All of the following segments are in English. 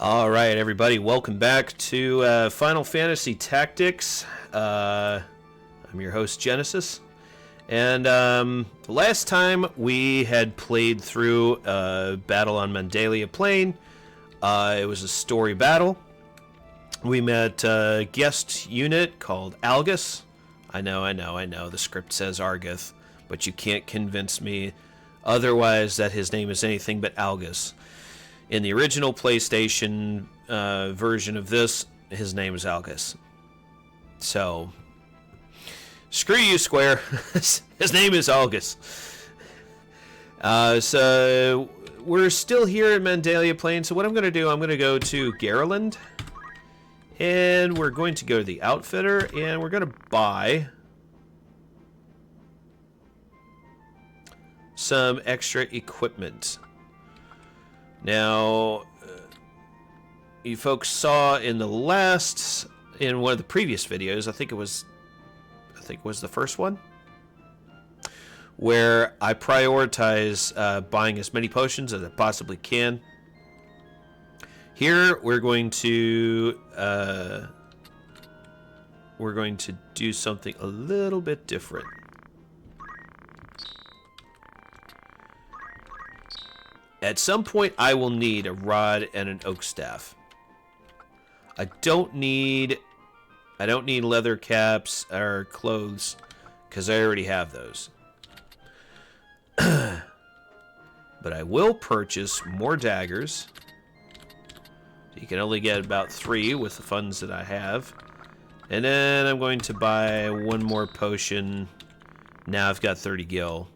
All right, everybody, welcome back to Final Fantasy Tactics. I'm your host, Genesis. And last time we had played through a battle on Mandalia Plain. It was a story battle. We met a guest unit called Algus. I know, the script says Argith, but you can't convince me otherwise that his name is anything but Algus. In the original PlayStation version of this, his name is Algus. So, screw you, Square. His name is Algus. So, we're still here in Mandalia Plain. So what I'm going to do, I'm going to go to Garland. And we're going to go to the Outfitter. And we're going to buy some extra equipment. Now, you folks saw in one of the previous videos, I think it was the first one, where I prioritize buying as many potions as I possibly can. Here, we're going to do something a little bit different. At some point, I will need a rod and an oak staff. I don't need leather caps or clothes, because I already have those. But I will purchase more daggers. You can only get about 3 with the funds that I have. And then I'm going to buy one more potion. Now I've got 30 gil.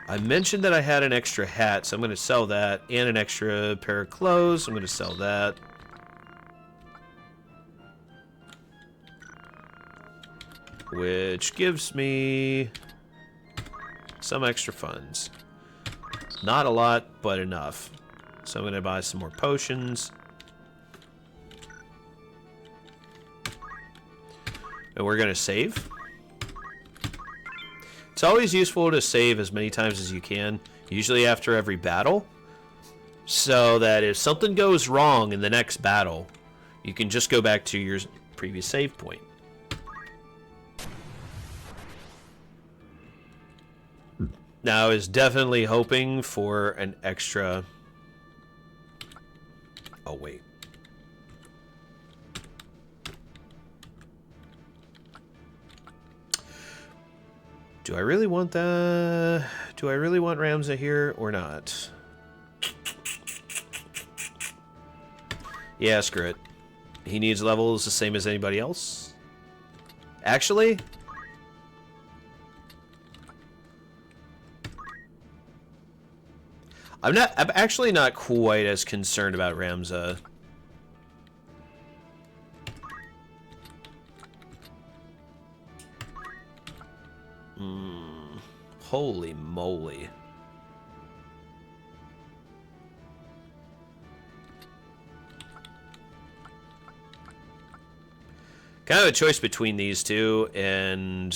I mentioned that I had an extra hat, so I'm going to sell that, and an extra pair of clothes. I'm going to sell that. Which gives me some extra funds. Not a lot, but enough. So I'm going to buy some more potions. And we're going to save. It's always useful to save as many times as you can, usually after every battle, so that if something goes wrong in the next battle, you can just go back to your previous save point. Now, I was definitely hoping for an extra... Oh, wait. Do I really want that? Do I really want Ramza here or not? Yeah, screw it. He needs levels the same as anybody else. Actually, I'm actually not quite as concerned about Ramza. Holy moly. Kind of a choice between these two, and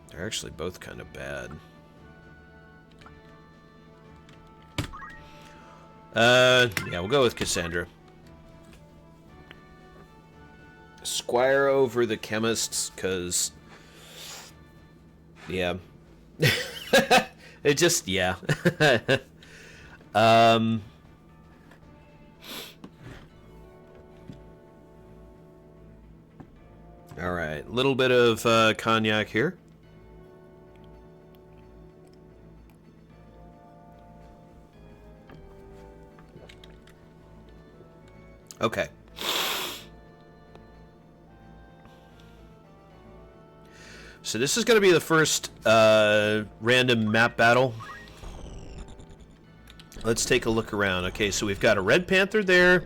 they're actually both kind of bad. Yeah, we'll go with Cassandra. Squire over the chemists, because, yeah. It just, yeah. Alright, little bit of cognac here. Okay. So this is going to be the first random map battle. Let's take a look around. Okay, so we've got a Red Panther there.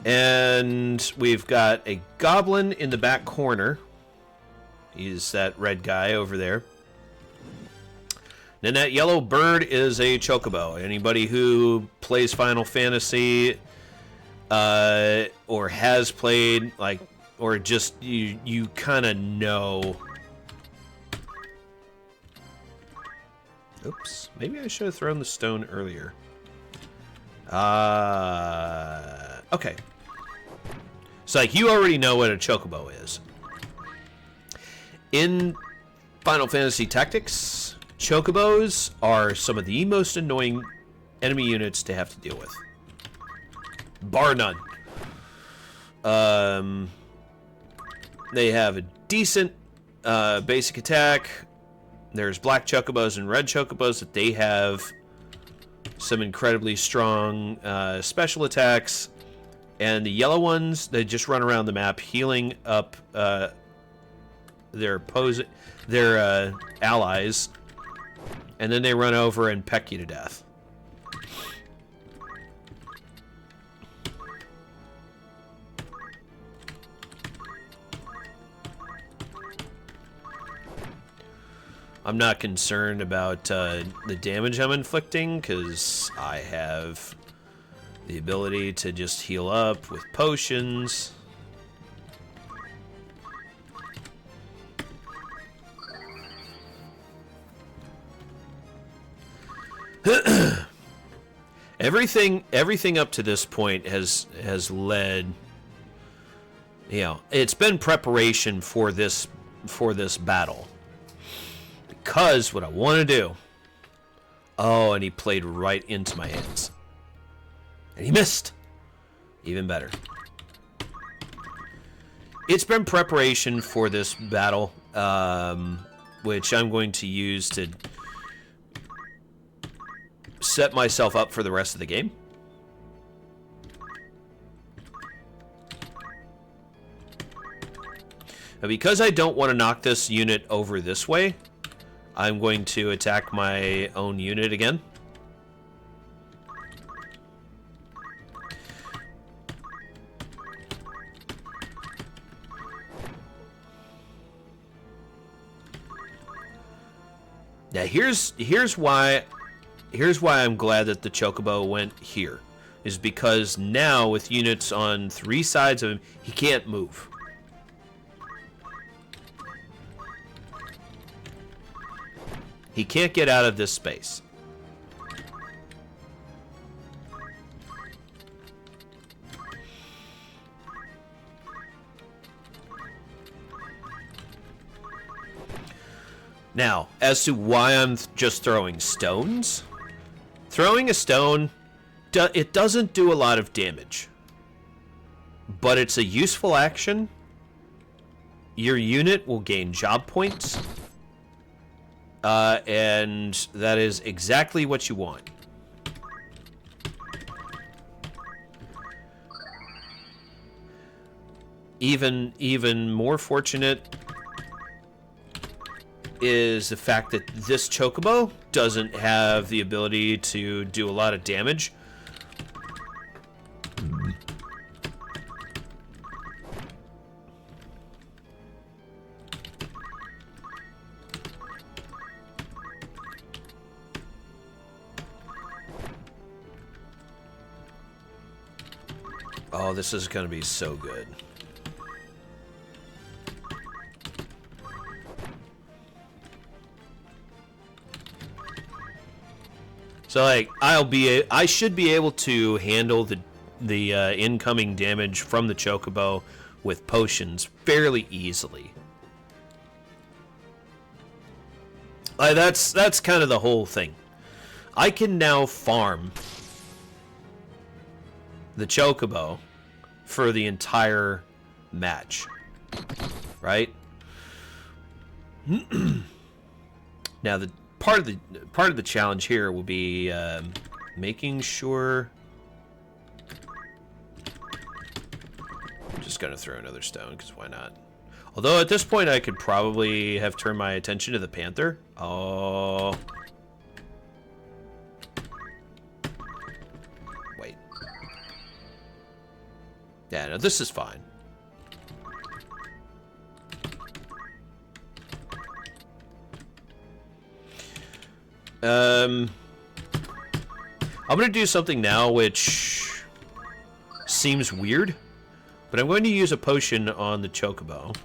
And we've got a Goblin in the back corner. He's that red guy over there. Then that yellow bird is a Chocobo. Anybody who plays Final Fantasy or has played, like, or just you kind of know. Oops, maybe I should have thrown the stone earlier. Okay. So, like, you already know what a chocobo is. In Final Fantasy Tactics, chocobos are some of the most annoying enemy units to have to deal with. Bar none. They have a decent basic attack. There's black chocobos and red chocobos that they have some incredibly strong special attacks. And the yellow ones, they just run around the map healing up their allies. And then they run over and peck you to death. I'm not concerned about the damage I'm inflicting, because I have the ability to just heal up with potions. Everything up to this point has led, you know, it's been preparation for this battle. Because what I want to do... Oh, and he played right into my hands. And he missed. Even better. It's been preparation for this battle, which I'm going to use to set myself up for the rest of the game. Now, because I don't want to knock this unit over this way, I'm going to attack my own unit again. Now here's why I'm glad that the chocobo went here, is because now with units on 3 sides of him, he can't move. He can't get out of this space. Now, as to why I'm just throwing stones, throwing a stone, it doesn't do a lot of damage, but it's a useful action. Your unit will gain job points. And that is exactly what you want. Even more fortunate is the fact that this chocobo doesn't have the ability to do a lot of damage. Oh, this is going to be so good. So, like, I should be able to handle the incoming damage from the chocobo with potions fairly easily. That's kind of the whole thing. I can now farm the chocobo for the entire match, right? Now, the part of the challenge here will be making sure. I'm just gonna throw another stone because why not? Although at this point I could probably have turned my attention to the panther. Oh. Wait. Yeah, no, this is fine. I'm gonna do something now which seems weird, but I'm going to use a potion on the Chocobo.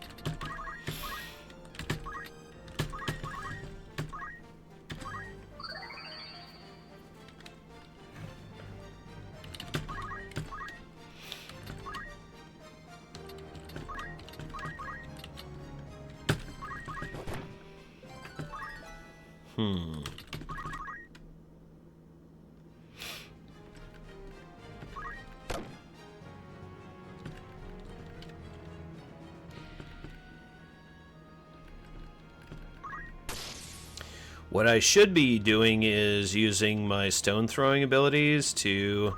What I should be doing is using my stone throwing abilities to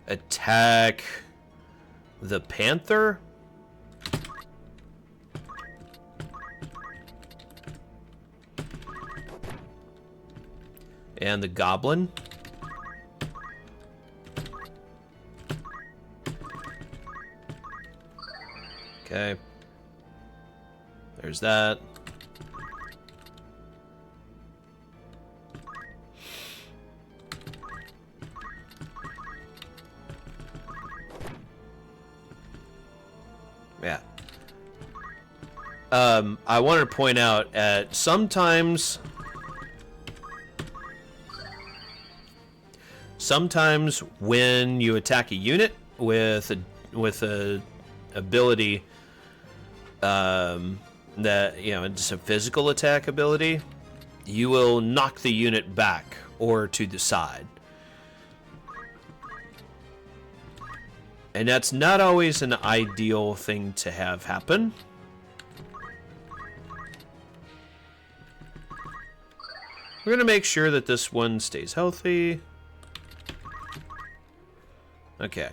attack the panther. And the goblin. Okay. There's that. Yeah. I wanted to point out sometimes when you attack a unit with a ability that, you know, it's a physical attack ability, you will knock the unit back or to the side. And that's not always an ideal thing to have happen. We're going to make sure that this one stays healthy. Okay.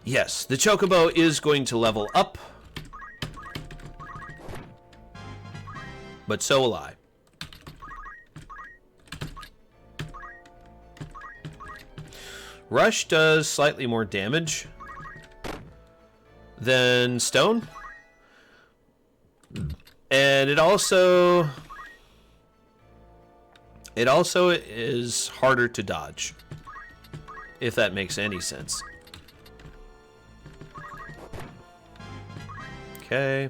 Yes, the Chocobo is going to level up. But so will I. Rush does slightly more damage than Stone. And it also is harder to dodge, if that makes any sense. Okay.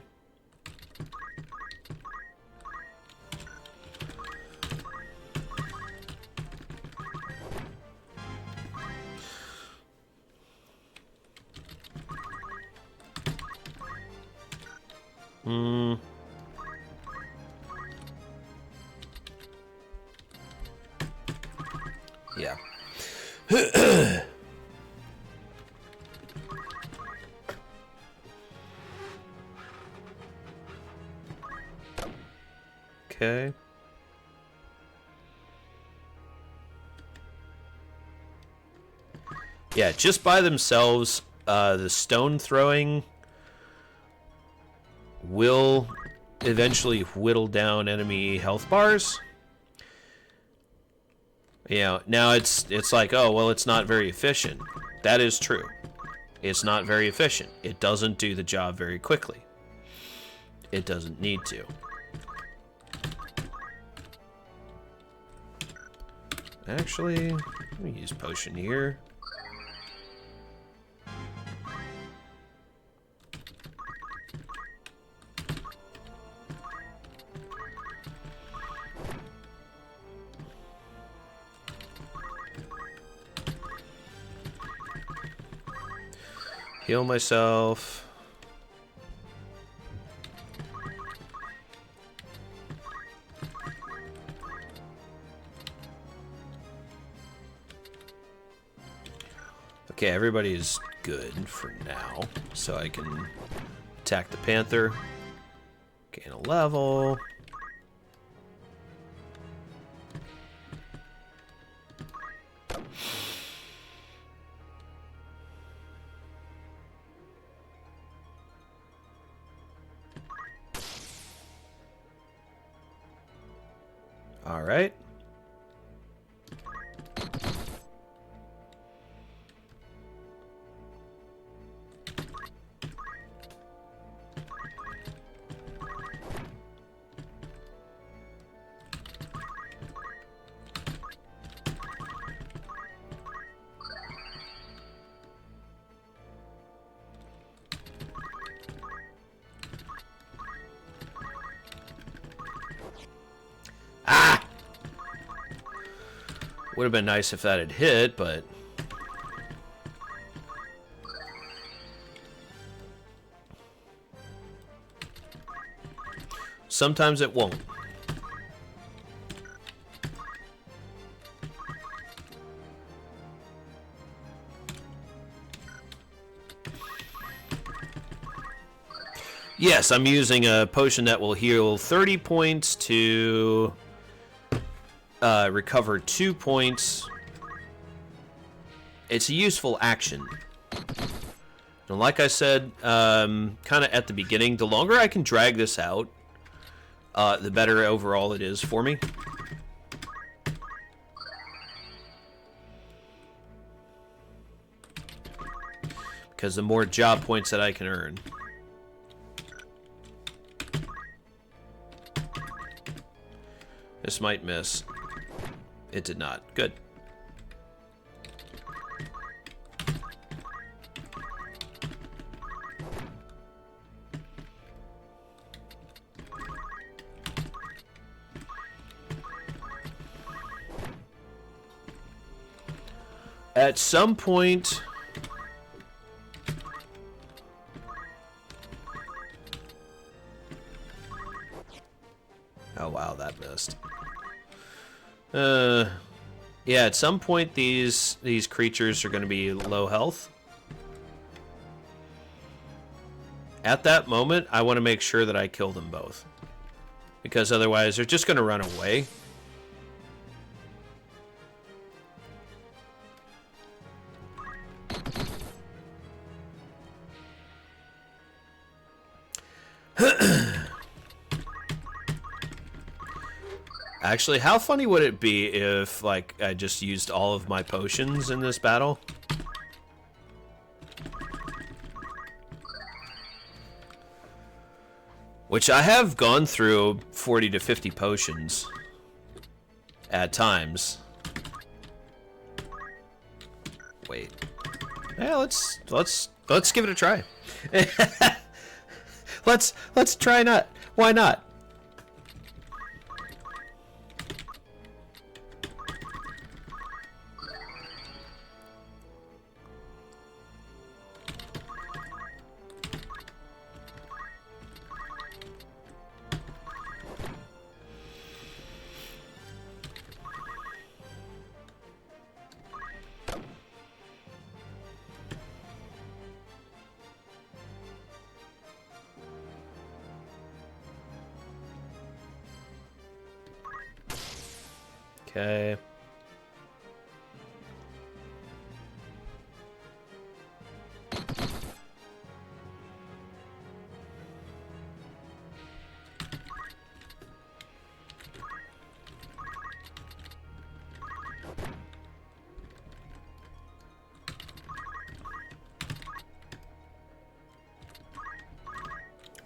Yeah. Okay. Yeah, just by themselves, the stone throwing will eventually whittle down enemy health bars. Yeah, now it's like, oh, well, it's not very efficient. That is true. It's not very efficient. It doesn't do the job very quickly. It doesn't need to. Actually, let me use potion here. Heal myself. Okay, everybody's good for now, so I can attack the panther, gain a level. All right. Would have been nice if that had hit, but... sometimes it won't. Yes, I'm using a potion that will heal 30 points to recover 2 points. It's a useful action. And like I said, kind of at the beginning, the longer I can drag this out, the better overall it is for me. Because the more job points that I can earn. This might miss. It did not. Good. At some point... oh wow, that missed. Yeah, at some point these creatures are going to be low health. At that moment, I want to make sure that I kill them both. Because otherwise, they're just going to run away. Actually, how funny would it be if, like, I just used all of my potions in this battle? Which I have gone through 40 to 50 potions at times. Wait. Yeah, let's give it a try. let's try not. Why not? Okay.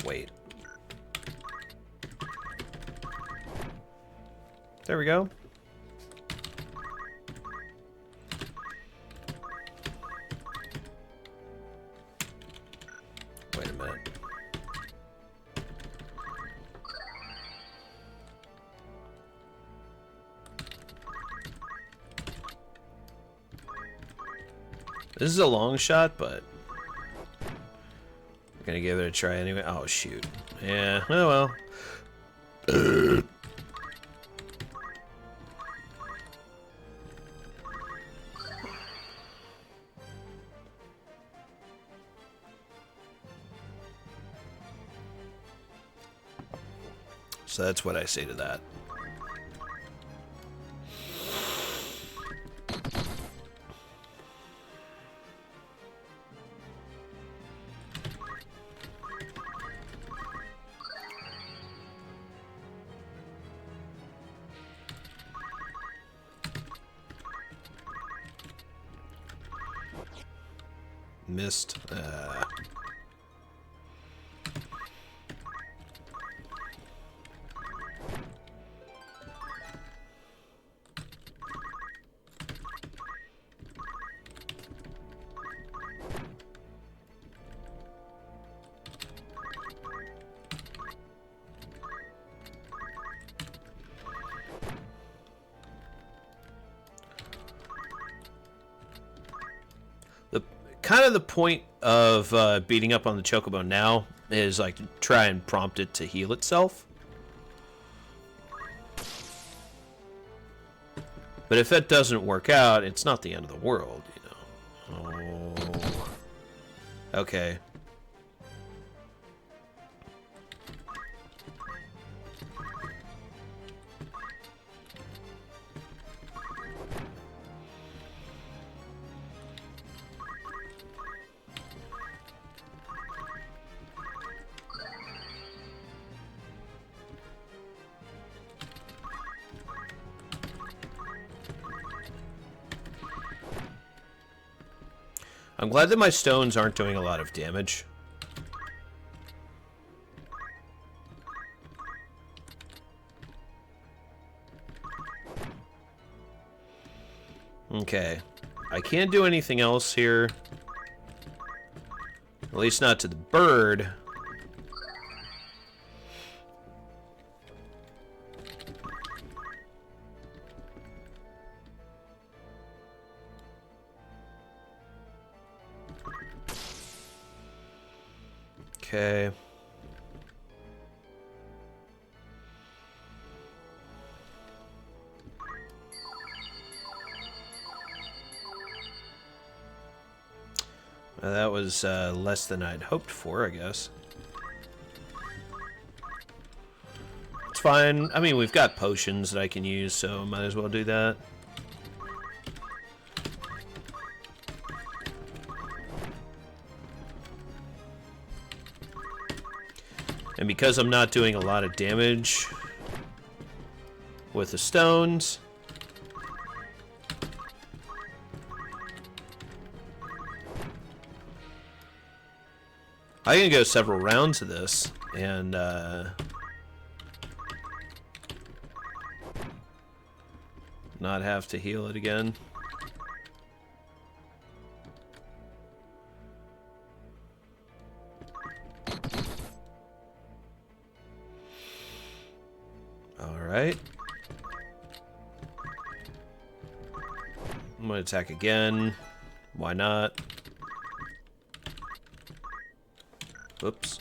Wait. There we go. Wait a minute. This is a long shot, but I'm gonna give it a try anyway. Oh shoot. Yeah, oh well. So that's what I say to that. Missed. kind of the point of beating up on the Chocobo now is like try and prompt it to heal itself. But if that doesn't work out, it's not the end of the world, you know. Oh. Okay. I'm glad that my stones aren't doing a lot of damage. Okay. I can't do anything else here. At least not to the bird. Okay. That was less than I'd hoped for, I guess. It's fine. I mean, we've got potions that I can use, so might as well do that. And because I'm not doing a lot of damage with the stones, I can go several rounds of this and not have to heal it again. Alright. I'm gonna attack again. Why not? Oops.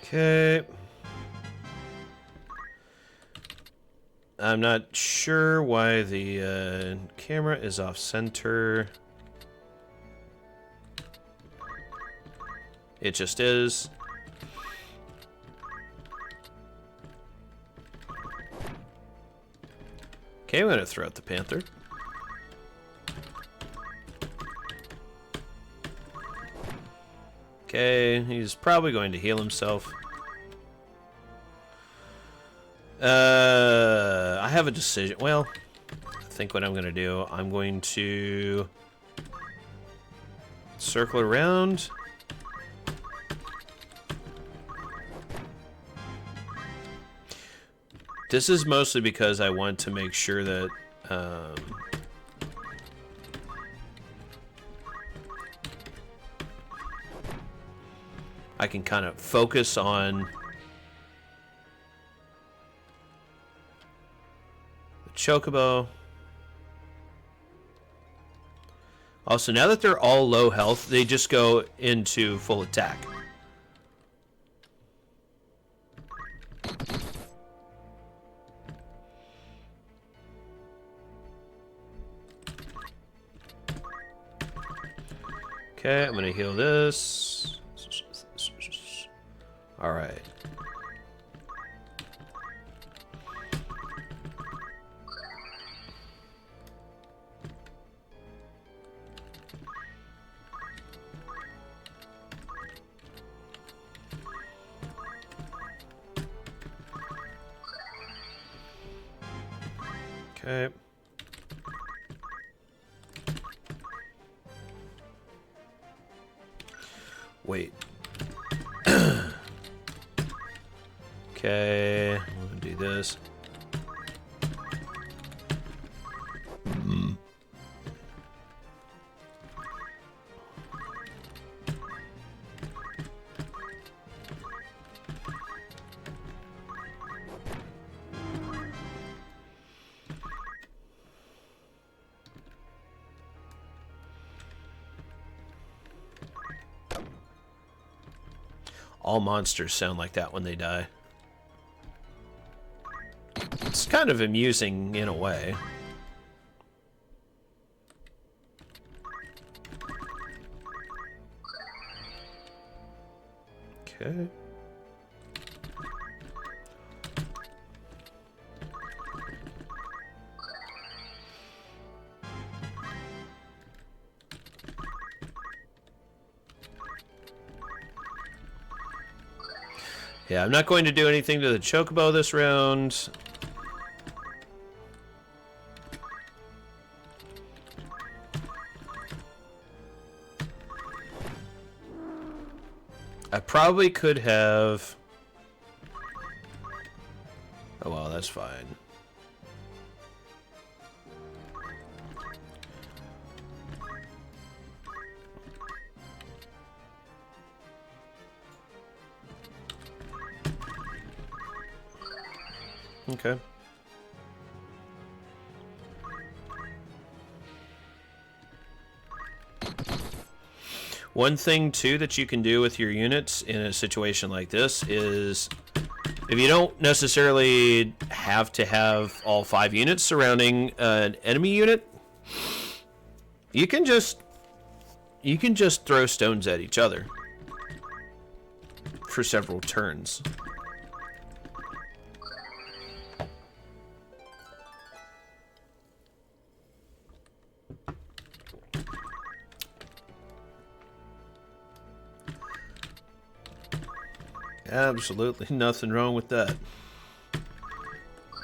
Okay. I'm not sure why the camera is off center. It just is. Okay, I'm gonna throw out the panther. Okay, he's probably going to heal himself. I have a decision. Well, I think what I'm going to do, I'm going to circle around. This is mostly because I want to make sure that I can kind of focus on the Chocobo. Also, now that they're all low health, they just go into full attack. Okay, I'm gonna heal this. Alright. Okay. Wait. Okay, I'm gonna do this. All monsters sound like that when they die. It's kind of amusing in a way. Okay. Yeah, I'm not going to do anything to the Chocobo this round. I probably could have... Oh, well, that's fine. Okay. One thing, too, that you can do with your units in a situation like this is, if you don't necessarily have to have all 5 units surrounding an enemy unit, you can just throw stones at each other for several turns. Absolutely nothing wrong with that.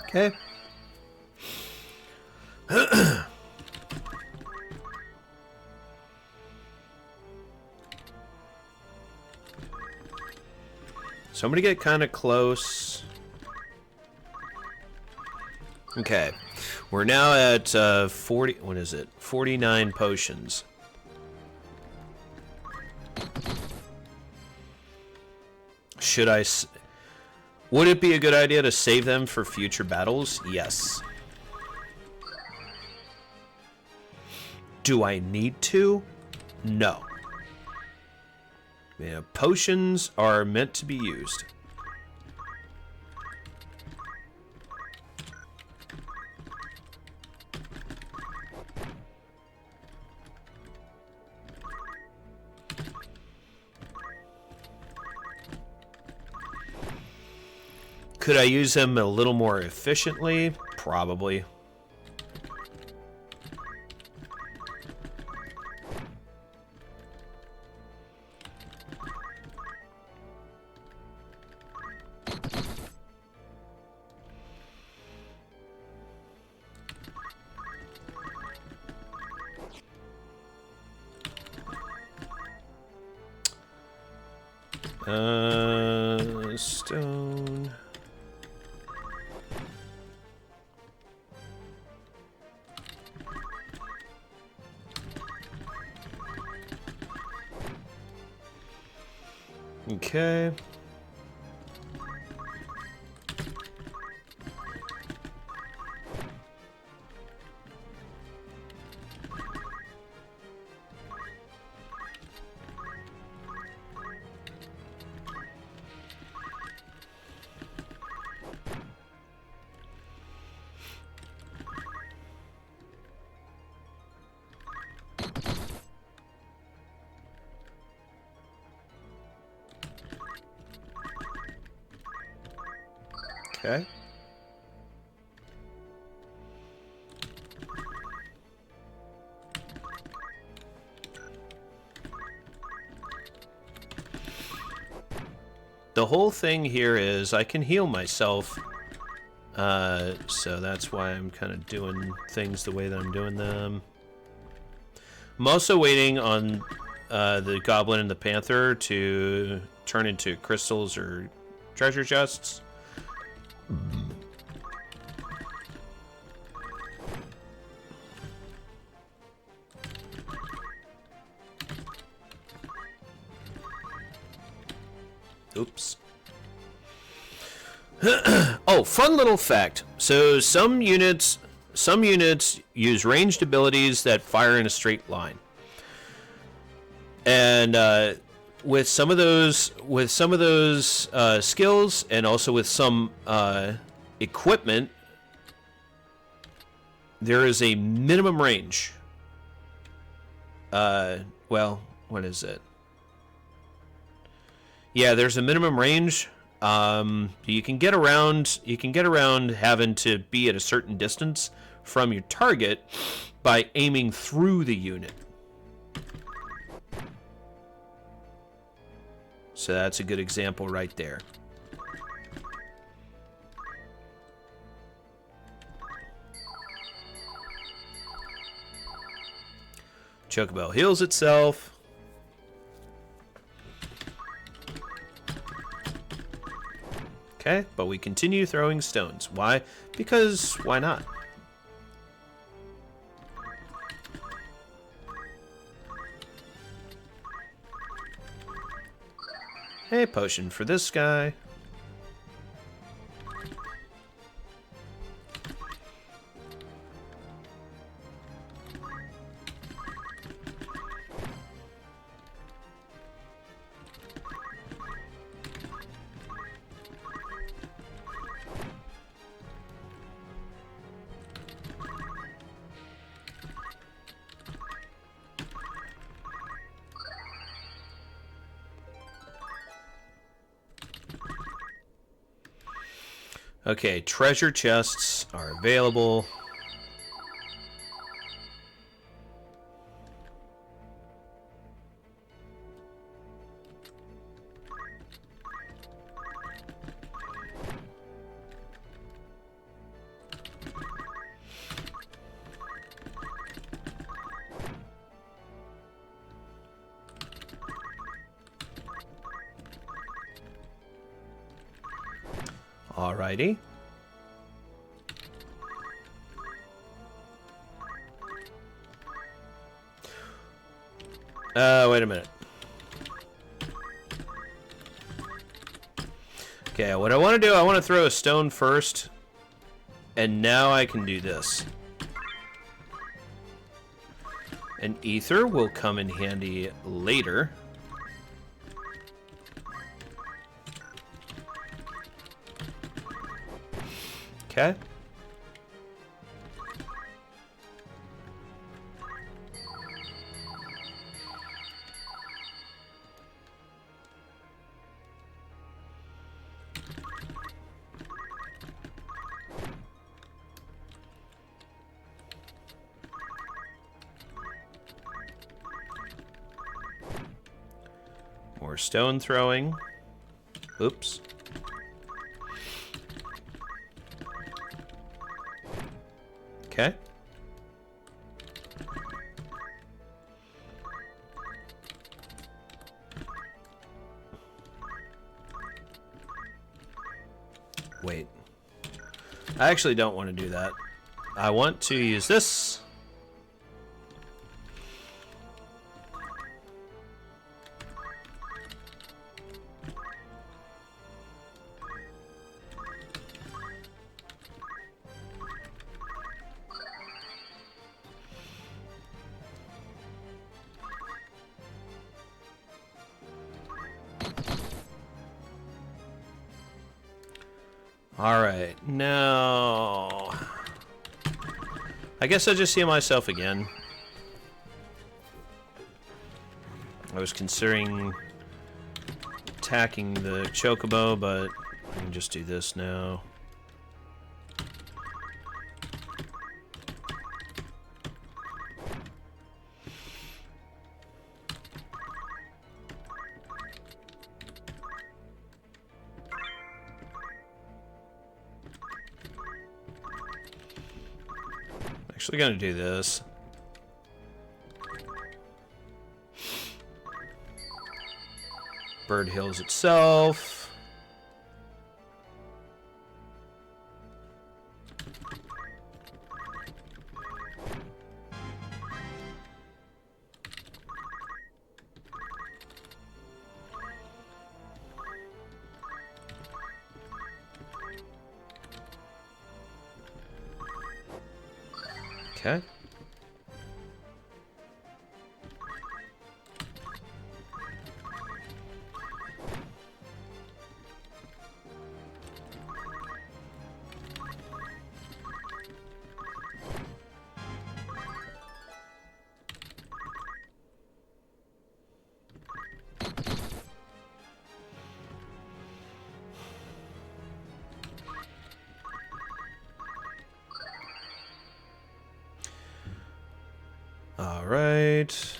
Okay. So I'm gonna get kind of close. Okay. We're now at 40, what is it? 49 potions. Should I... Would it be a good idea to save them for future battles? Yes. Do I need to? No. Yeah, potions are meant to be used. Could I use them a little more efficiently? Probably. Stone. Okay. Okay. The whole thing here is I can heal myself, so that's why I'm kind of doing things the way that I'm doing them. I'm also waiting on the Goblin and the Panther to turn into crystals or treasure chests. Oops. Oh, fun little fact. So some units use ranged abilities that fire in a straight line. And with some of those skills, and also with some equipment, there is a minimum range. Well, what is it? Yeah, there's a minimum range. You can get around having to be at a certain distance from your target by aiming through the unit. So that's a good example right there. Chocobo heals itself. Okay, but we continue throwing stones. Why? Because why not? Hey, potion for this guy. Okay, treasure chests are available. Alrighty. Wait a minute. Okay, what I want to do, I want to throw a stone first, and now I can do this. An ether will come in handy later. Okay. More stone throwing. Oops. Okay. Wait. I actually don't want to do that. I want to use this. Alright, now... I guess I'll just heal myself again. I was considering attacking the Chocobo, but I can just do this now. Actually gonna do this. Bird heals itself. Okay. All right.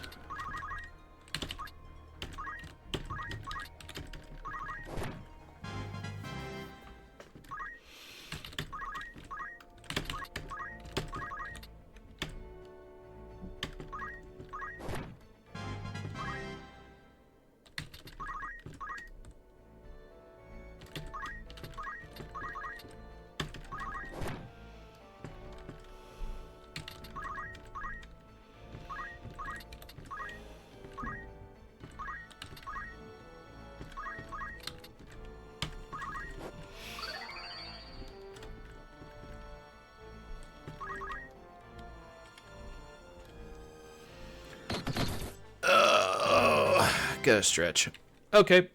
Gotta stretch. Okay.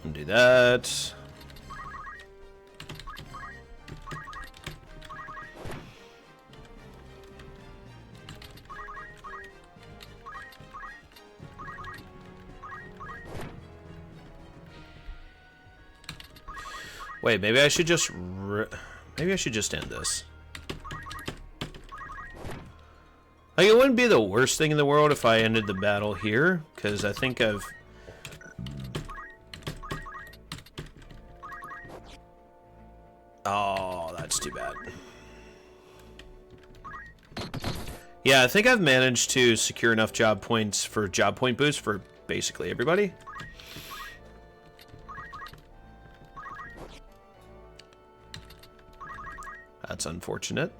Undo that. Wait, maybe I should just end this. Like, it wouldn't be the worst thing in the world if I ended the battle here, because I think I've... Oh, that's too bad. Yeah, I think I've managed to secure enough job points for job point boost for basically everybody. That's unfortunate.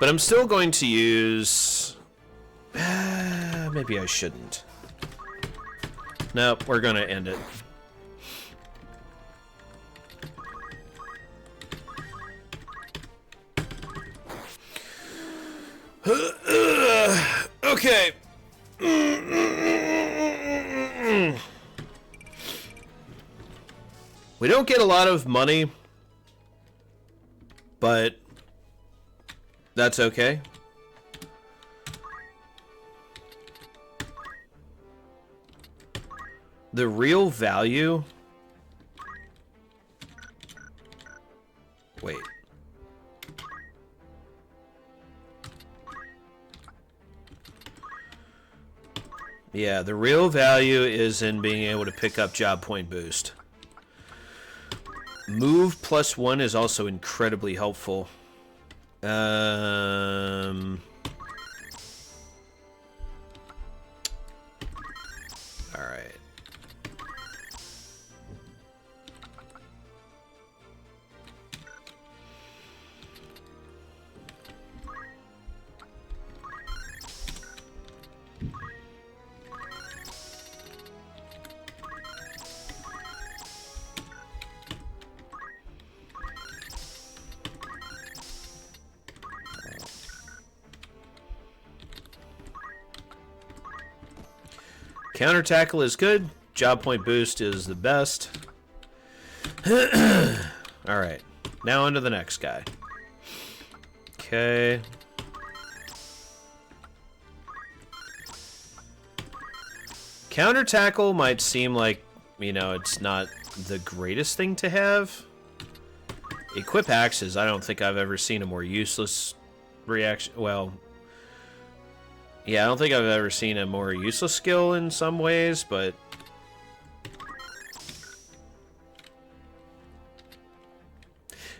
But I'm still going to use... maybe I shouldn't. Nope, we're going to end it. Okay. We don't get a lot of money, but that's okay. The real value... Wait. Yeah, the real value is in being able to pick up job point boost. Move +1 is also incredibly helpful. All right. Counter tackle is good. Job point boost is the best. Alright. Now on to the next guy. Okay. Counter tackle might seem like, you know, it's not the greatest thing to have. Equip axes, I don't think I've ever seen a more useless reaction. Well, Yeah, I don't think I've ever seen a more useless skill in some ways, but...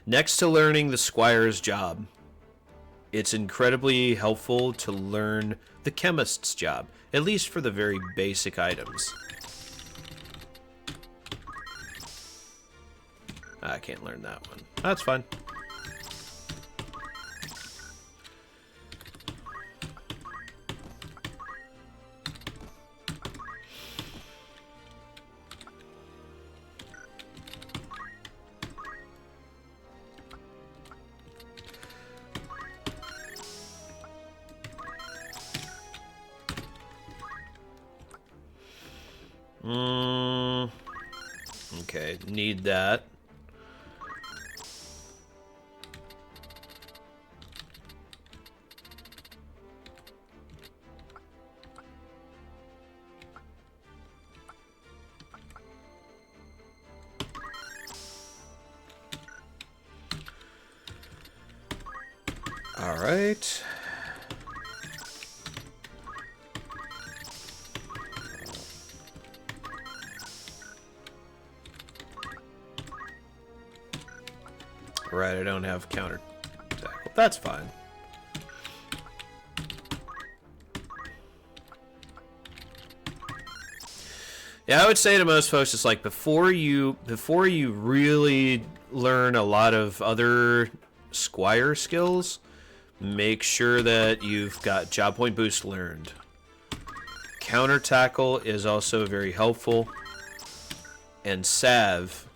Next to learning the squire's job, it's incredibly helpful to learn the chemist's job, at least for the very basic items. I can't learn that one. That's fine. Okay, need that. All right. Right, I don't have counter tackle. That's fine. Yeah, I would say to most folks, it's like before you really learn a lot of other Squire skills, make sure that you've got job point boost learned. Counter tackle is also very helpful, and salve.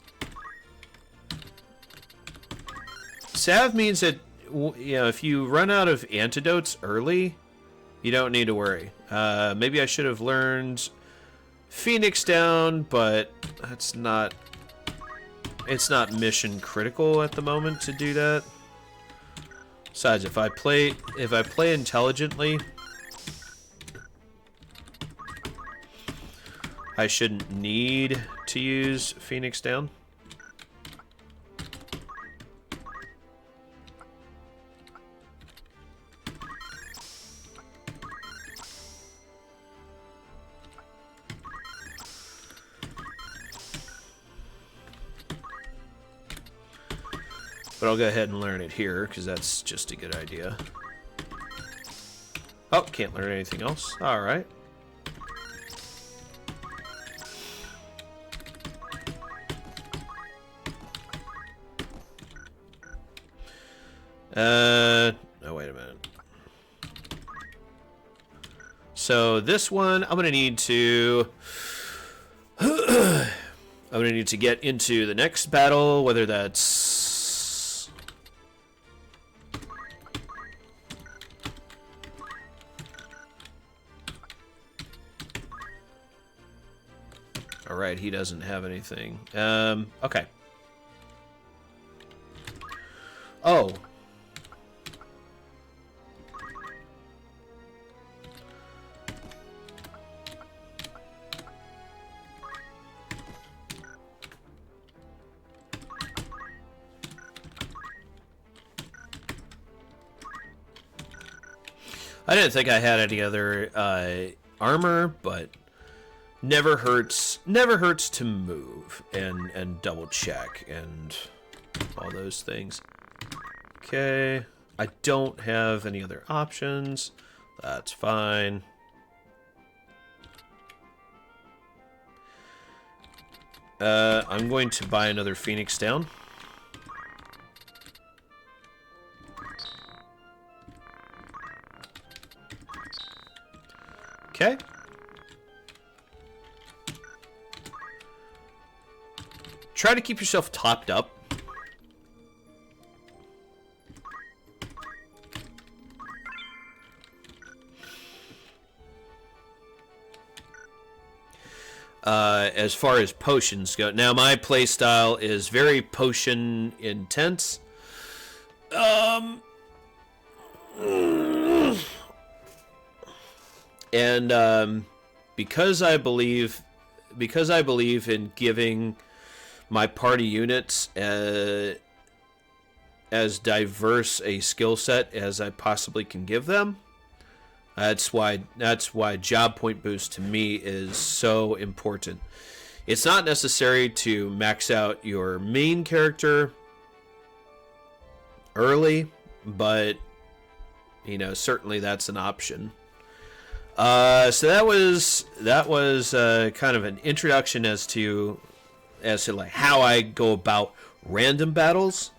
Salve means that, you know, if you run out of antidotes early, you don't need to worry. Maybe I should have learned Phoenix Down, but that's not... It's not mission critical at the moment to do that. Besides, if I play intelligently, I shouldn't need to use Phoenix Down. But I'll go ahead and learn it here, because that's just a good idea. Oh, can't learn anything else. Alright. Oh, wait a minute. So this one, I'm going to need to... I'm going to need to get into the next battle, whether that's... Alright, he doesn't have anything. Okay. Oh. I didn't think I had any other armor, but never hurts to move and double check and all those things. Okay, I don't have any other options. That's fine. I'm going to buy another Phoenix Down. Okay. Try to keep yourself topped up. As far as potions go, now my playstyle is very potion intense. And because I believe in giving my party units as diverse a skill set as I possibly can give them, That's why job point boost to me is so important. It's not necessary to max out your main character early, but certainly that's an option. So that was kind of an introduction as to like how I go about random battles.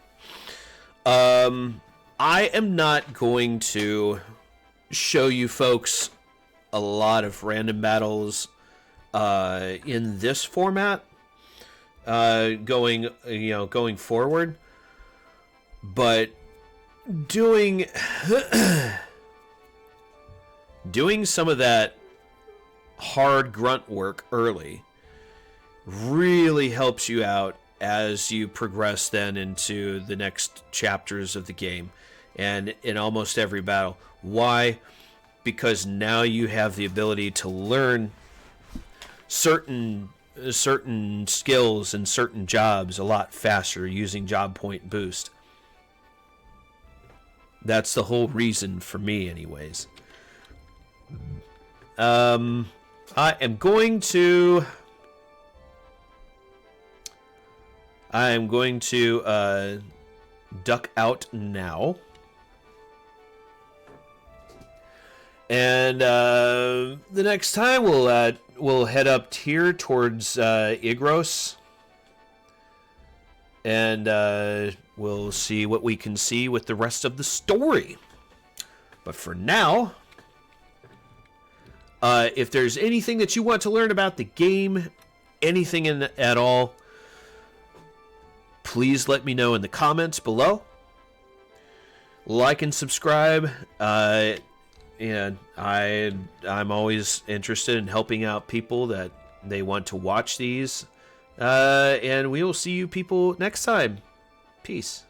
I am not going to show you folks a lot of random battles in this format going forward, but doing some of that hard grunt work early really helps you out as you progress then into the next chapters of the game and in almost every battle. Why? Because now you have the ability to learn certain skills and certain jobs a lot faster using job point boost. That's the whole reason for me anyways. I am going to duck out now. And the next time we'll head up here towards Igros, and we'll see what we can see with the rest of the story. But for now, if there's anything that you want to learn about the game, anything at all, please let me know in the comments below. Like and subscribe. And I'm always interested in helping out people that they want to watch these. And we will see you people next time. Peace.